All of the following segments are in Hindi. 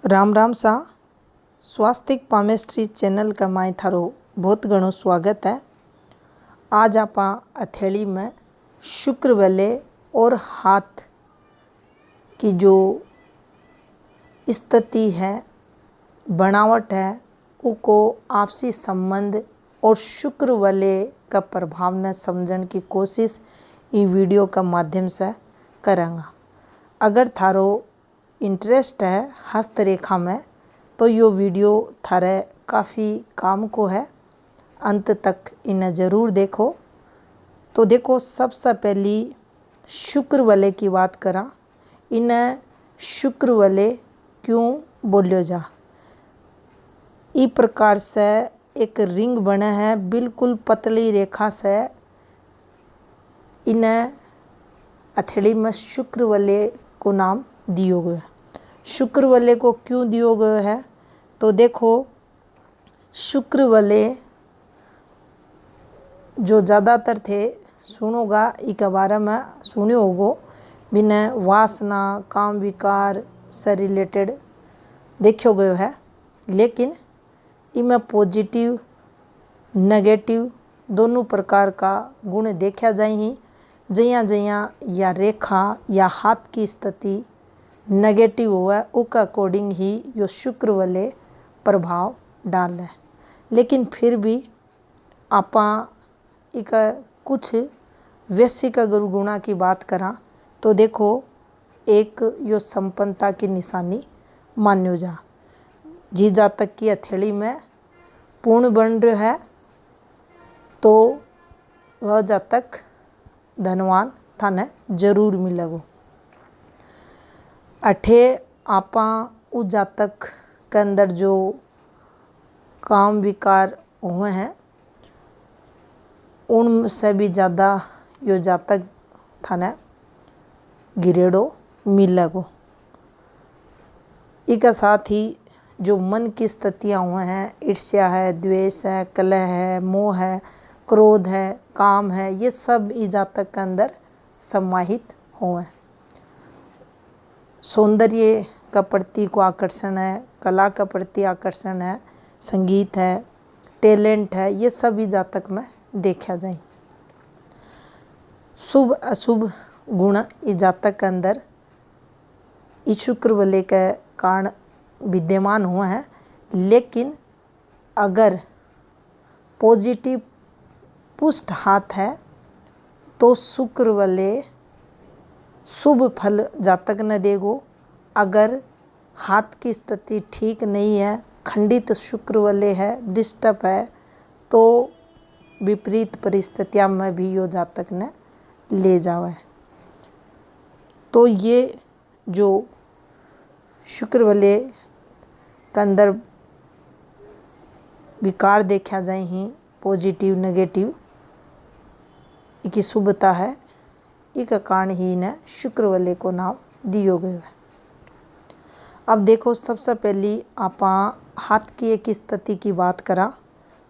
राम राम सा स्वास्तिक पामेस्ट्री चैनल का माय थारो बहुत घणो स्वागत है। आज आप हथेली में शुक्र वाले और हाथ की जो स्थिति है, बनावट है, उको आपसी संबंध और शुक्र वाले का प्रभाव न समझने की कोशिश ये वीडियो का माध्यम से करेंगे। अगर थारो इंटरेस्ट है हस्तरेखा में तो यो वीडियो थारे काफ़ी काम को है, अंत तक इन्हें ज़रूर देखो। तो देखो, सबसे पहली शुक्र वाले की बात करा। इन्हें शुक्र वाले क्यों बोलियो जा। इस प्रकार से एक रिंग बने है, बिल्कुल पतली रेखा से इन्हें हथेली में शुक्र वाले को नाम दियो गया। शुक्र वाले को क्यों दियो गया है तो देखो, शुक्र वाले जो ज़्यादातर थे सुनोगा इसके बारे में सुने होगो, बिना वासना काम विकार से रिलेटेड देखो गयो है। लेकिन इनमें पॉजिटिव नेगेटिव दोनों प्रकार का गुण देखा जाए ही। जहाँ जहाँ या रेखा या हाथ की स्थिति नेगेटिव हुआ उसके अकॉर्डिंग ही यो शुक्र वाले प्रभाव डाल है। लेकिन फिर भी आपा एक कुछ वैश्विक गुणा की बात करा तो देखो, एक यो संपन्नता की निशानी मान्यो जा। जी जातक की हथेली में पूर्ण बन रहा है तो वह जातक धनवान थाने जरूर मिलेगो। अठे आपा उस जातक के अंदर जो काम विकार हुए हैं उनसे भी ज़्यादा यो जातक थाने गिरेड़ो मिलेगो। इसके साथ ही जो मन की स्थितियाँ हुए हैं, ईर्ष्या है, द्वेष है, कलह है, मोह है, क्रोध है, काम है, ये सब इस जातक के अंदर समाहित हुए। सौंदर्य का प्रति को आकर्षण है, कला का प्रति आकर्षण है, संगीत है, टैलेंट है, ये सभी जातक में देखा जाए। शुभ अशुभ गुण इस जातक के अंदर इस शुक्र वाले के कारण विद्यमान हुए हैं। लेकिन अगर पॉजिटिव पुष्ट हाथ है तो शुक्र वाले शुभ फल जातक न देगो। अगर हाथ की स्थिति ठीक नहीं है, खंडित शुक्र वाले है, डिस्टर्ब है, तो विपरीत परिस्थितियों में भी यो जातक ने ले जावे। तो ये जो शुक्र वाले के अंदर विकार देखा जाए ही, पॉजिटिव नेगेटिव की शुभता है, इस कारण ही ने शुक्र वाले को नाम दियो गयो है। अब देखो, सबसे पहली आपा हाथ की एक स्थिति की बात करा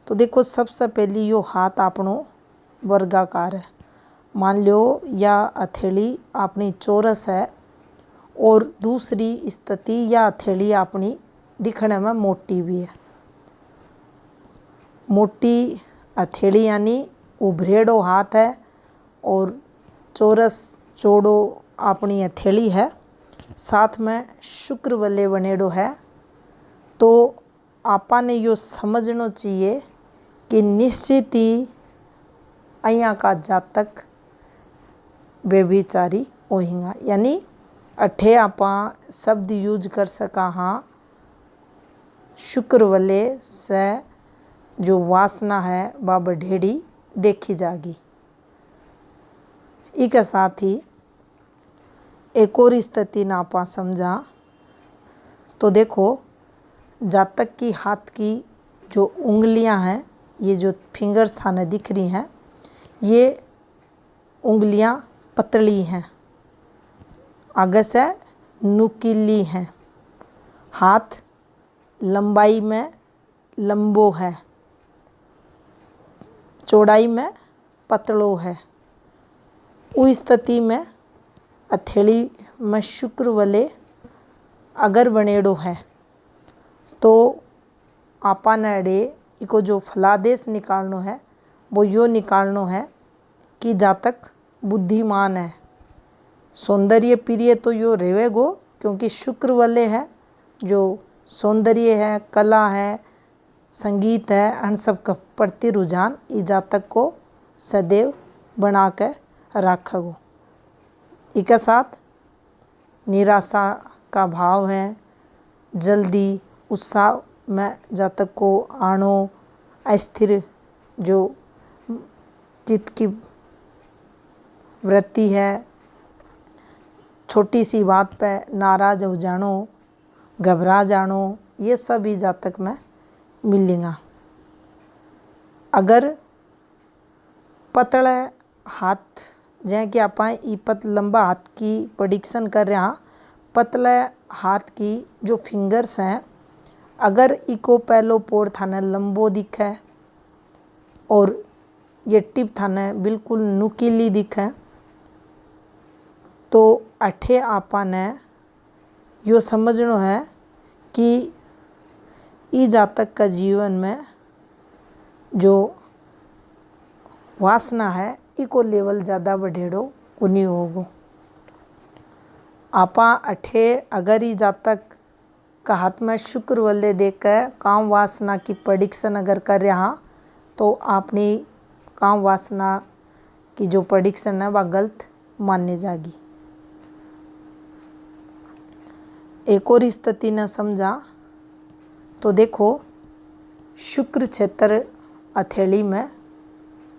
तो देखो, सबसे पहली यो हाथ आपनो वर्गाकार है। मान लो या हथेली अपनी चौरस है और दूसरी स्थिति या हथेली अपनी दिखने में मोटी भी है। मोटी हथेली यानी उभरेड़ो हाथ है और चौरस चौड़ो अपनी हथेली है, साथ में शुक्र वाले बनेड़ो है। तो आपा ने यो समझना चाहिए कि निश्चित ही अया का जातक व्यभिचारी होएगा। यानी अठे आपा शब्द यूज कर सका हाँ, शुक्र वाले से जो वासना है वह बढ़ेड़ी देखी जागी। इसके साथ ही एक और स्थिति ना आपा समझा तो देखो, जातक की हाथ की जो उंगलियां हैं, ये जो फिंगर्स थाने दिख रही हैं, ये उंगलियां पतली हैं, आगे से नुकीली हैं। हाथ लंबाई में लंबो है, चौड़ाई में पतलो है। उस स्थिति में हथेली में शुक्र वाले अगर बनेड़ो है तो आपा ने अड़े इको जो फलादेश निकालनो है वो यो निकालनो है कि जातक बुद्धिमान है। सौंदर्य प्रिय तो यो रहेगो, क्योंकि शुक्र वाले है जो सौंदर्य है, कला है, संगीत है, अन सब का प्रति रुझान इस जातक को सदैव बना के रखेगो। इसके साथ निराशा का भाव है, जल्दी उत्साह में जातक को आनो, अस्थिर जो चित्त की वृत्ति है, छोटी सी बात पे नाराज हो जानो, घबरा जानो, ये सब ही जातक में मिलेगा। अगर पतले हाथ जैसे कि आप लंबा हाथ की प्रेडिक्शन कर रहे हैं, पतले हाथ की जो फिंगर्स हैं, अगर इको पहलो पोर थाने लंबो दिखे और ये टिप थाने बिल्कुल नुकीली दिखे, तो अठे आपा ने यो समझनो है कि ई जातक का जीवन में जो वासना है इको लेवल ज़्यादा बढ़ेड़ो उनी होगो। आपा अठे अगर ई जातक का हाथ में शुक्र वाले देकर काम वासना की प्रेडिक्शन अगर कर रहा, तो अपनी काम वासना की जो प्रेडिक्शन है वह गलत मानने जाएगी। एक और स्थिति न समझा तो देखो, शुक्र क्षेत्र हथेली में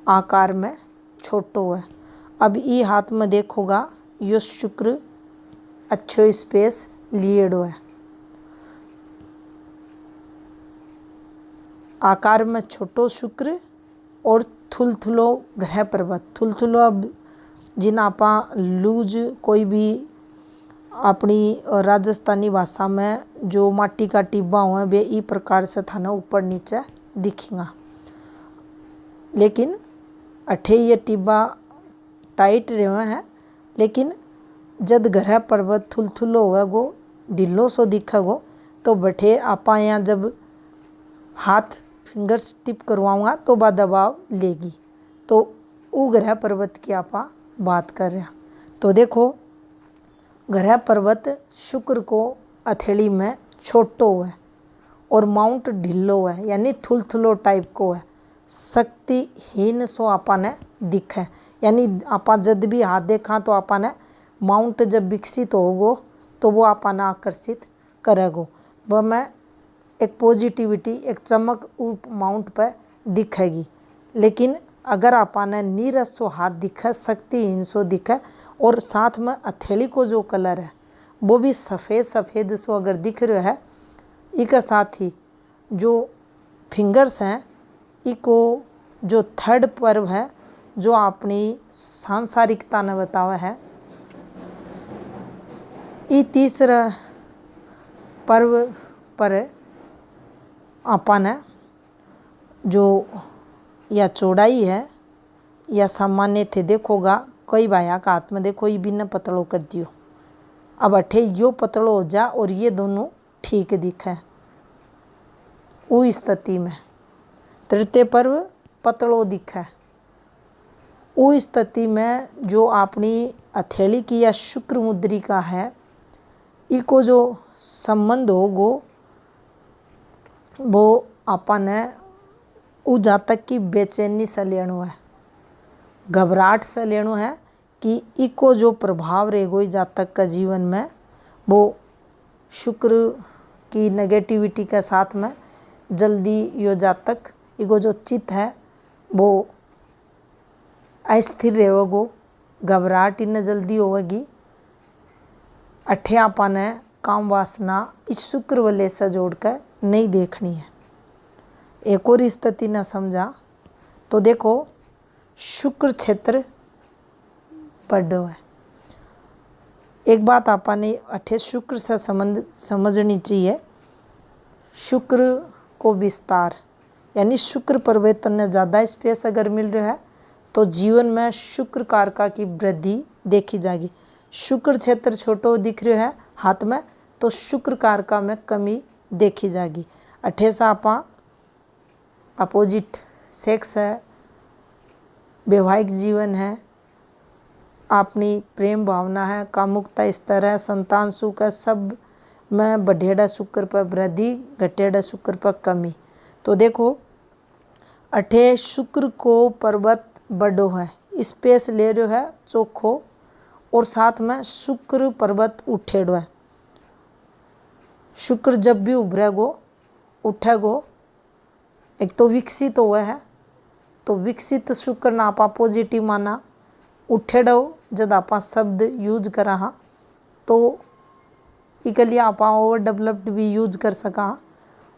आकार में छोटो है। अब ई हाथ में देखोगा यो शुक्र अच्छो स्पेस लिएड़ो है, आकार में छोटो शुक्र और थुलथुलो ग्रह पर्वत। थुलथुलो अब जिन आपा लूज कोई भी अपनी राजस्थानी भाषा में जो माटी का टिब्बा हुआ वे ई प्रकार से थाना ऊपर नीचे दिखेगा, लेकिन अठे ये टिब्बा टाइट रहे हैं, लेकिन जद ग्रह पर्वत थुलथुलो होगो, ढिलो सो दिखेगो, तो बैठे आपा यहाँ जब हाथ फिंगर्स टिप करवाऊँगा तो वह दबाव लेगी। तो वो ग्रह पर्वत की आपा बात कर रहे हैं। तो देखो, ग्रह पर्वत शुक्र को हथेली में छोटो है और माउंट ढिलो है, यानी थुलथुलो टाइप को है, शक्तिहीन सो आपा ने दिखे। यानी आपा जब भी हाथ देखा तो आपा ने माउंट जब विकसित होगो तो वो आपा ने आकर्षित करेगो, वह में एक पॉजिटिविटी, एक चमक माउंट पर दिखेगी। लेकिन अगर आपा ने नीरस सो हाथ दिखे, शक्तिहीन सो दिखे, और साथ में हथेली को जो कलर है वो भी सफ़ेद सफ़ेद सो अगर दिख रहा है, इसके साथ ही जो फिंगर्स हैं इको जो थर्ड पर्व है जो अपनी सांसारिकता ने बतावा है, ये तीसरा पर्व पर आपा ने जो या चौड़ाई है या सामान्य थे देखोगा, कई भाया का हाथ में देखो ये बिना पतलो कर दियो, अब अठे यो पतलो हो जा और ये दोनों ठीक दिखे। वो स्थिति में तृतीय पर्व पतलो दिखे, वो स्थिति में जो अपनी हथेली की या शुक्र मुद्रिका है इको जो संबंध होगो वो आपा ने उ जातक की बेचैनी से लेनो है, घबराहट से लेनो है कि इको जो प्रभाव रहेगो इस जातक का जीवन में वो शुक्र की नेगेटिविटी के साथ में जल्दी यो जातक इको जो चित्त है वो अस्थिर रहेगो, घबराहट इन्हें जल्दी होगी। अठे आपा ने काम वासना इस शुक्र वाले से जोड़कर नहीं देखनी है। एक और स्थिति न समझा तो देखो, शुक्र क्षेत्र बड़ो है। एक बात आपा ने अठे शुक्र से संबंध समझनी चाहिए, शुक्र को विस्तार यानी शुक्र परिवर्तन ने ज़्यादा स्पेस अगर मिल रहा है तो जीवन में शुक्र कारका की वृद्धि देखी जाएगी। शुक्र क्षेत्र छोटो दिख रहा है हाथ में तो शुक्र कारका में कमी देखी जाएगी। अठे सा आपा अपोजिट सेक्स है, वैवाहिक जीवन है, अपनी प्रेम भावना है, कामुकता स्तर है, संतान सुख है, सब में बढ़ेड़ा शुक्र पर वृद्धि, घटेड़ा शुक्र पर कमी। तो देखो अठे शुक्र को पर्वत बड़ो है, स्पेस ले रहे है चोखो, और साथ में शुक्र पर्वत उठेड़ो है। शुक्र जब भी उभरेगो उठेगो, एक तो विकसित हुआ है, तो विकसित शुक्र ना आपा पॉजिटिव माना, उठेड़ो जब आपा शब्द यूज करा हाँ तो इसके लिए आपा ओवर डेवलप्ड भी यूज कर सका।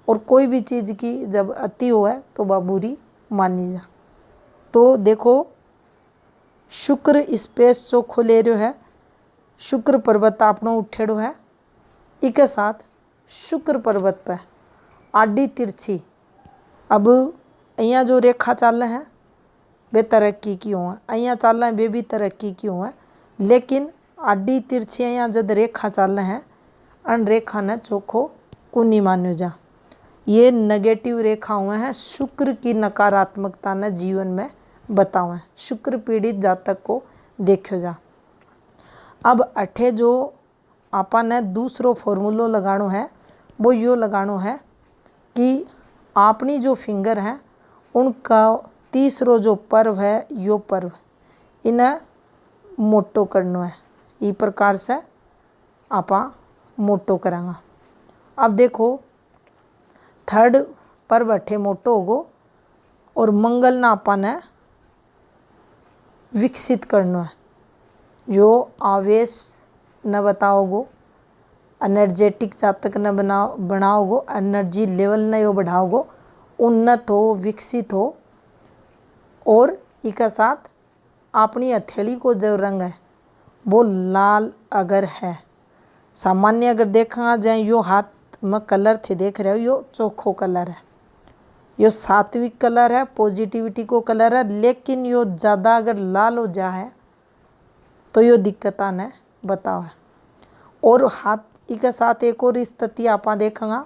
और कोई भी चीज़ की जब अति हो है तो वह बुरी मानी जा। तो देखो शुक्र स्पेस चोखो ले रहे है, शुक्र पर्वत आपनो उठेड़ो है, इसके साथ शुक्र पर्वत पे आडी तिरछी, अब अहियाँ जो रेखा चाल है वे तरक्की की हो है, अहियाँ चाल है वे भी तरक्की की हो है, लेकिन आडी तिरछी अहियाँ जब रेखा चाल है अन रेखा ने चोखो कुनी मान्यो जा। ये नेगेटिव रेखा हुए हैं, शुक्र की नकारात्मकता ने जीवन में बताओ है, शुक्र पीड़ित जातक को देखो जा। अब अठे जो आपा ने दूसरो फॉर्मूलो लगानो है वो यो लगानो है कि अपनी जो फिंगर है उनका तीसरो जो पर्व है यो पर्व इन्हें मोटो करनो है। इस प्रकार से आपा मोटो करांगा। अब देखो थर्ड पर्व अठे मोटो होगो और मंगल ना आपा ने विकसित करनो है, जो आवेश न बताओगो, एनर्जेटिक जातक न बनाओगो, एनर्जी लेवल न यो बढ़ाओगो, उन्नत हो, विकसित हो। और इसके साथ अपनी हथेली को जो रंग है वो लाल अगर है, सामान्य अगर देखा जाए यो हाथ में कलर थे देख रहे हो यो चोखो कलर है, यो सात्विक कलर है, पॉजिटिविटी को कलर है, लेकिन यो ज़्यादा अगर लाल हो जाए तो यो दिक्कत ने बताओ है। और हाथ इसके साथ एक और स्थिति आपा देखेंगे,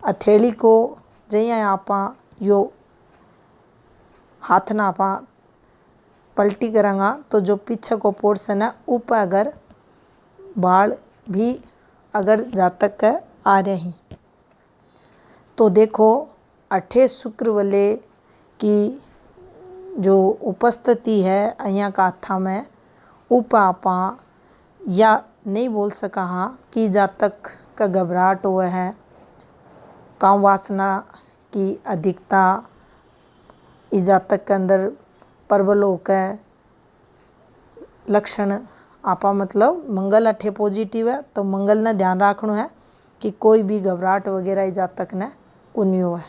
हथेली को जैसे आपा यो हाथ ना आपा पलटी करांगा तो जो पीछे को पोर्शन है ऊपर अगर बाल भी अगर जातक के आ रहे हैं तो देखो अठे शुक्र वाले की जो उपस्थिति है अहियाँ का हाथा में ऊपर आपा या नहीं बोल सका हाँ कि जातक का घबराहट हुआ है, काम वासना की अधिकता इस जातक के अंदर प्रबल होकर लक्षण आपा मतलब मंगल अठे पॉजिटिव है तो मंगल ने ध्यान रखना है कि कोई भी घबराहट वगैरह इस जातक ने उन्यो है।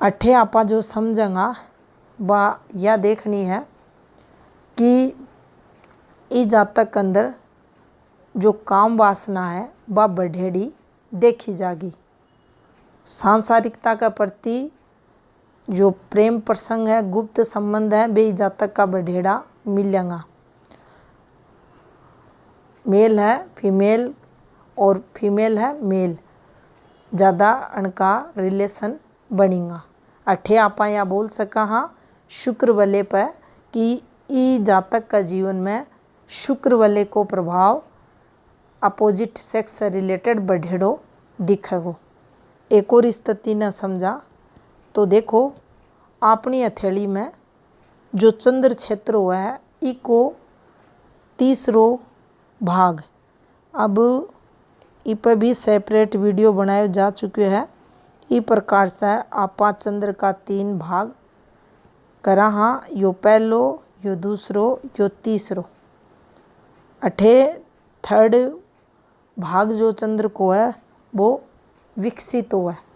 अठे आपा जो समझेंगा वह यह देखनी है कि इस जातक के अंदर जो काम वासना है वह बढ़ेड़ी देखी जाएगी। सांसारिकता के प्रति जो प्रेम प्रसंग है, गुप्त संबंध है, वे जातक का बढ़ेड़ा मिलेगा। मेल है फीमेल और फीमेल है मेल, ज़्यादा अनका रिलेशन बनेगा। अठे आपा या बोल सका हाँ शुक्र वाले पर कि ई जातक का जीवन में शुक्र वाले को प्रभाव अपोजिट सेक्स से रिलेटेड बढ़ेड़ो दिखेगो। एक और स्थिति न समझा तो देखो अपनी हथेली में जो चंद्र क्षेत्र हुआ है इको तीसरो भाग, अब इ पर भी सेपरेट वीडियो बनाया जा चुके है। इस प्रकार से आपा चंद्र का 3 भाग करा हाँ, यो पहलो, यो दूसरो, यो तीसरो। अठे थर्ड भाग जो चंद्र को है वो विकसित हुआ है।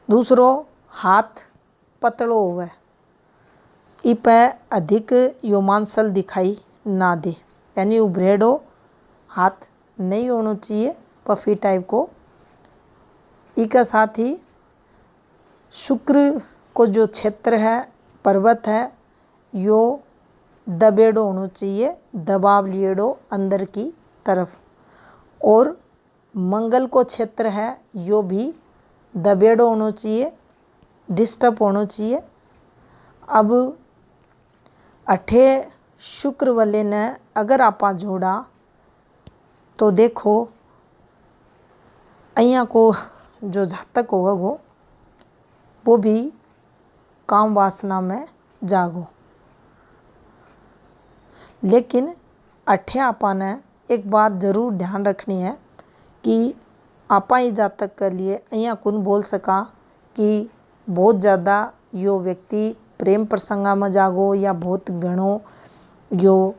दूसरो हाथ पतलो हुआ है, इ पे अधिक योमांसल दिखाई ना दे, यानी उभरेड़ो हाथ नहीं होना चाहिए पफी टाइप को। इसके साथ ही शुक्र को जो क्षेत्र है पर्वत है यो दबेड़ो होना चाहिए, दबाव लिएड़ो अंदर की तरफ। और मंगल को क्षेत्र है यो भी दबेड़ो होना चाहिए, डिस्टर्ब होना चाहिए। अब अठे शुक्र वाले ने अगर आपा जोड़ा तो देखो अइया को जो जातक होगा वो भी काम वासना में जागो। लेकिन अठे आपा ने एक बात जरूर ध्यान रखनी है कि आपा ही जातक के लिए अइया कुन बोल सका कि बहुत ज़्यादा यो व्यक्ति प्रेम प्रसंगा में जागो या बहुत घणो यो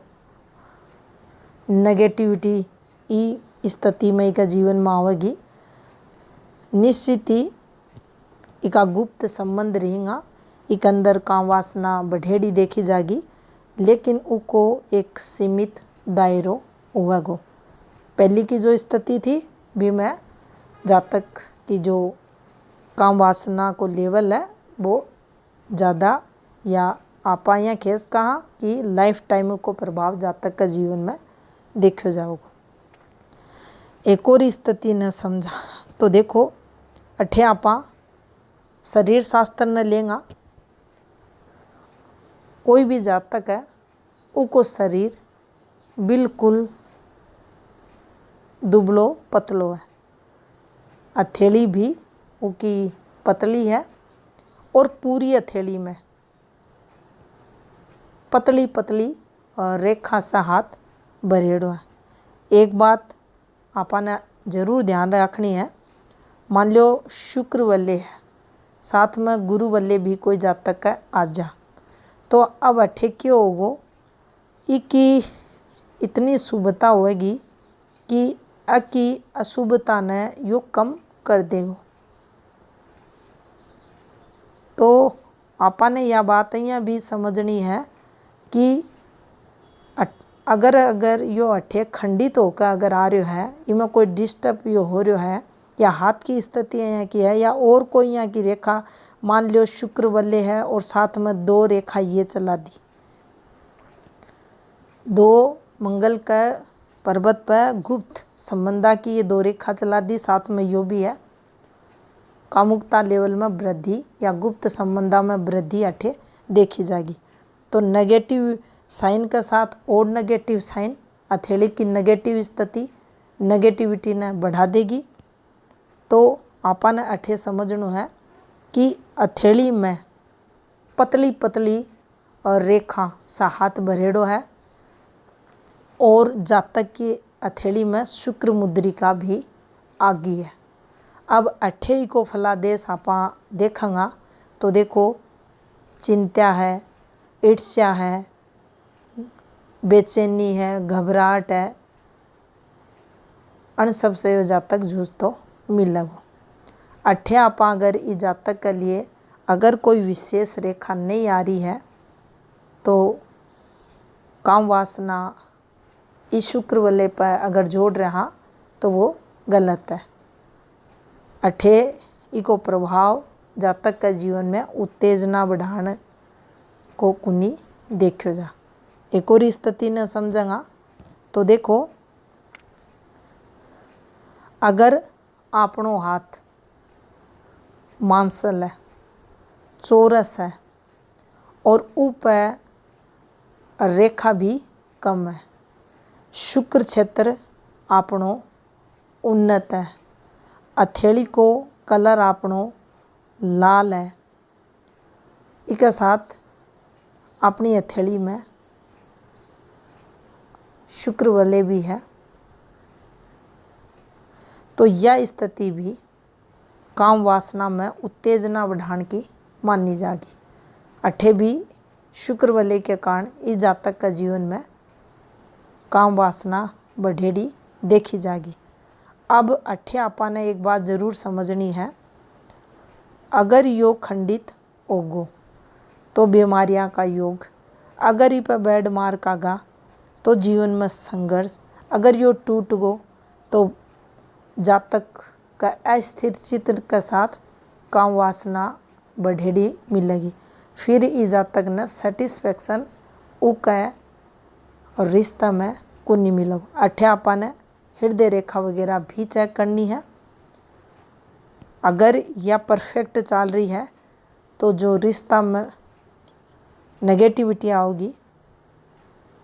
नेगेटिविटी ई स्थिति में इका जीवन में आवेगी। निश्चित ही इका गुप्त संबंध रहेगा, इक अंदर काम वासना बढ़ेड़ी देखी जागी, लेकिन उको एक सीमित दायरो होगा। पहली की जो स्थिति थी भी में जातक की जो काम वासना को लेवल है वो ज़्यादा या आपा यहाँ केस कहा कि लाइफ टाइम को प्रभाव जातक का जीवन में देखो जाओगे। एक और स्थिति न समझा तो देखो अठे आपा शरीर शास्त्र न लेंगा, कोई भी जातक है उको शरीर बिल्कुल दुबलो पतलो है, हथेली भी उकी पतली है और पूरी हथेली में पतली पतली रेखा सा हाथ भरेड़ो है। एक बात आपने जरूर ध्यान रखनी है, मान लो शुक्र वल्ले है साथ में गुरु वल्ले भी कोई जातक है आ जा, तो अब अठे क्यों होगो इकी इतनी शुभता होगी कि अकी अशुभता ने यो कम कर देगो। तो आपने यह बात यहाँ भी समझनी है कि अगर यो अठे खंडित होकर अगर आ रहा है, इमें कोई डिस्टर्ब यो हो रहा है या हाथ की स्थिति यहाँ की है या और कोई यहाँ की रेखा, मान लो शुक्र वल्ले है और साथ में दो रेखा ये चला दी, दो मंगल का पर्वत पर गुप्त संबंधा की ये दो रेखा चला दी, साथ में यो भी है कामुकता लेवल में वृद्धि या गुप्त संबंधा में वृद्धि अठे देखी जाएगी। तो नेगेटिव साइन के साथ और नेगेटिव साइन हथेली की नेगेटिव स्थिति नेगेटिविटी ने बढ़ा देगी। तो आपा ने अठे समझना है कि हथेली में पतली पतली और रेखा सा हाथ भरेड़ो है और जातक की हथेली में शुक्र मुद्रिका भी आगी है। अब अठे को फलादेश आपा देखेंगा तो देखो चिंता है, ईर्ष्या है, बेचैनी है, घबराहट है, अन सब से यो जातक जूझ तो मिलेगो। अठे आपा अगर इस जातक के लिए अगर कोई विशेष रेखा नहीं आ रही है तो काम वासना इस शुक्र वाले पर अगर जोड़ रहा तो वो गलत है। अठे इको प्रभाव जातक के जीवन में उत्तेजना बढ़ाने को कुनी देखो जा। एक और स्थिति ने समझेगा तो देखो अगर आपनो हाथ मांसल है, चौरस है और ऊपर रेखा भी कम है, शुक्र क्षेत्र आपनो उन्नत है, हथेली को कलर आपनो लाल है, इसके साथ अपनी हथेली में शुक्र वाले भी है, तो यह स्थिति भी काम वासना में उत्तेजना बढ़ाने की मानी जाएगी। अठे भी शुक्र वाले के कारण इस जातक का जीवन में काम वासना बढ़ेड़ी देखी जाएगी। अब अठे आपा ने एक बात जरूर समझनी है, अगर योग खंडित होगो तो बीमारियां का योग, अगर इस पर बैड मार्क आगा तो जीवन में संघर्ष, अगर यो टूट गो तो जातक का अस्थिर चित्र के साथ काम वासना बढ़ेड़ी मिलेगी। फिर इस जातक ने सेटिस्फेक्शन उके और रिश्ता में को नहीं मिलेगा। अठे आपा ने हृदय रेखा वगैरह भी चेक करनी है। अगर यह परफेक्ट चल रही है तो जो रिश्ता में नेगेटिविटी आओगी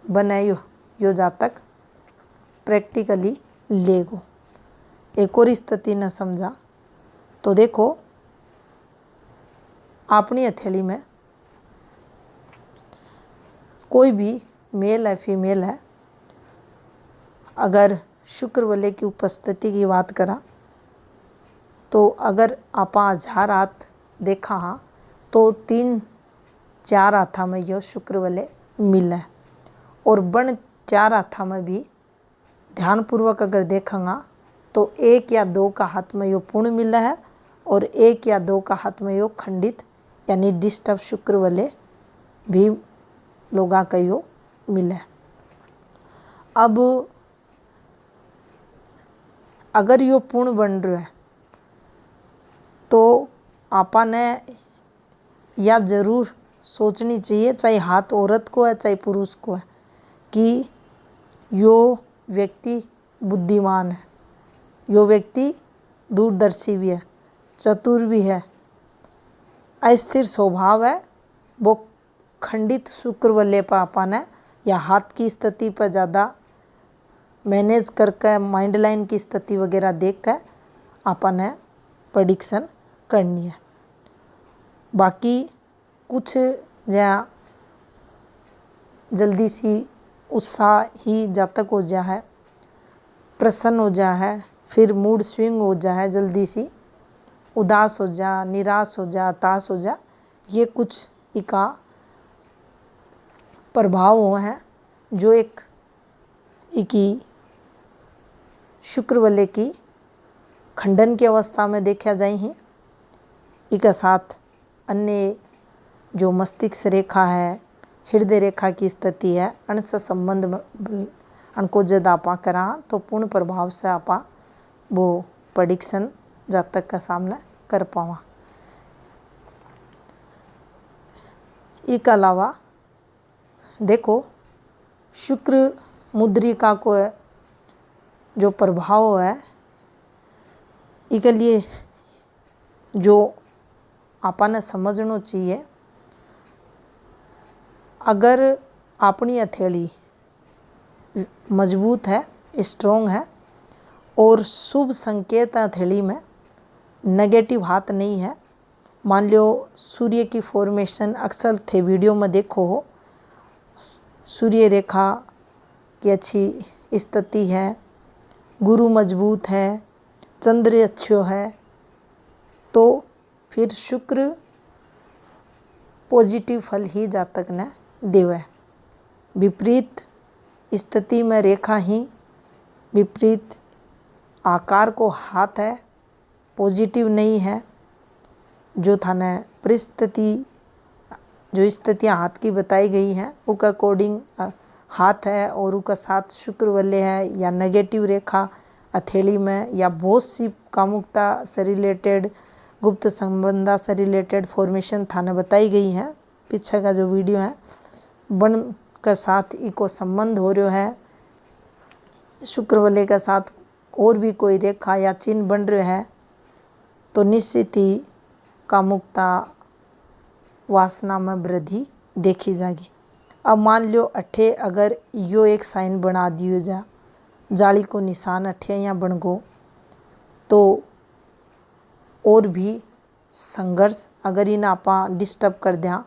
बने यो जातक प्रैक्टिकली लेगो। एक और स्थिति न समझा तो देखो अपनी हथेली में कोई भी मेल है फीमेल है, अगर शुक्र वलय की उपस्थिति की बात करा तो अगर आपा 1000 हाथ देखा हाँ तो 3-4 हाथा में यो शुक्र वलय मिला है। और बन 4 हाथा में भी ध्यानपूर्वक अगर देखेंगा तो 1 या 2 का हाथ में यो पूर्ण मिला है और 1 या 2 का हाथ में यो खंडित यानी डिस्टर्ब शुक्र वलय भी लोगा का यो मिला है। अब अगर यो पूर्ण बन रहा है तो आपा ने या जरूर सोचनी चाहिए, चाहे हाथ औरत को है चाहे पुरुष को है, कि यो व्यक्ति बुद्धिमान है, यो व्यक्ति दूरदर्शी भी है, चतुर भी है, अस्थिर स्वभाव है। वो खंडित शुक्र वलय पर आपा ने या हाथ की स्थिति पर ज़्यादा मैनेज करके माइंड लाइन की स्थिति वगैरह देख कर आपा ने प्रेडिक्शन करनी है। बाकी कुछ जहाँ जल्दी सी उत्साह ही जातक हो जा है, प्रसन्न हो जा है, फिर मूड स्विंग हो जा है, जल्दी सी उदास हो जा, निराश हो जा, हताश हो जा, ये कुछ इका प्रभाव हो हैं जो एक इकी शुक्र वलय की खंडन की अवस्था में देखा जाए हैं। इसके साथ अन्य जो मस्तिष्क रेखा है, हृदय रेखा की स्थिति है, अनसे संबंध अनको जद आपा करा तो पूर्ण प्रभाव से आपा वो प्रेडिक्शन जातक का सामने कर पावा। इसके अलावा देखो शुक्र मुद्रिका को जो प्रभाव है, इसके लिए जो आपा ने समझना चाहिए, अगर अपनी हथेली मजबूत है, स्ट्रोंग है और शुभ संकेत हथेली में नेगेटिव हाथ नहीं है, मान लो सूर्य की फॉर्मेशन अक्सर थे वीडियो में देखो हो, सूर्य रेखा की अच्छी स्थिति है, गुरु मजबूत है, चंद्र अच्छो है, तो फिर शुक्र पॉजिटिव फल ही जातक ने देवे। विपरीत स्थिति में रेखा ही विपरीत आकार को हाथ है, पॉजिटिव नहीं है, जो थाने परिस्थिति जो स्थितियाँ हाथ की बताई गई हैं उसके अकॉर्डिंग हाथ है और उसका साथ शुक्र वलय है, या नेगेटिव रेखा हथेली में, या बहुत सी कामुकता से रिलेटेड, गुप्त संबंधा से रिलेटेड फॉर्मेशन थाने बताई गई हैं। पीछे का जो वीडियो है बन के साथ इको संबंध हो रहा है, शुक्र वलय के साथ और भी कोई रेखा या चिन्ह बन रहा है तो निश्चित ही कामुकता वासना में वृद्धि देखी जाएगी। अब मान लो अठे अगर यो एक साइन बना दियो जा, जाली को निशान अठे या बन गो, तो और भी संघर्ष अगर इन आपा डिस्टर्ब कर दिया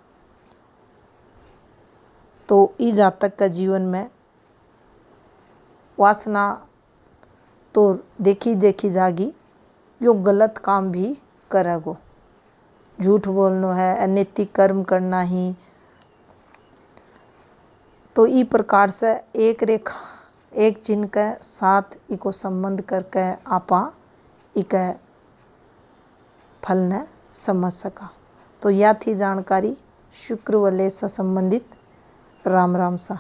तो ई जातक का जीवन में वासना तो देखी जागी, यो गलत काम भी करेगो, झूठ बोलना है, अनैतिक कर्म करना ही। तो ई प्रकार से एक रेखा एक चिन्ह के साथ इको संबंध करके आपा इके फल ने समझ सका। तो यह थी जानकारी शुक्र वलय से संबंधित। राम राम सा।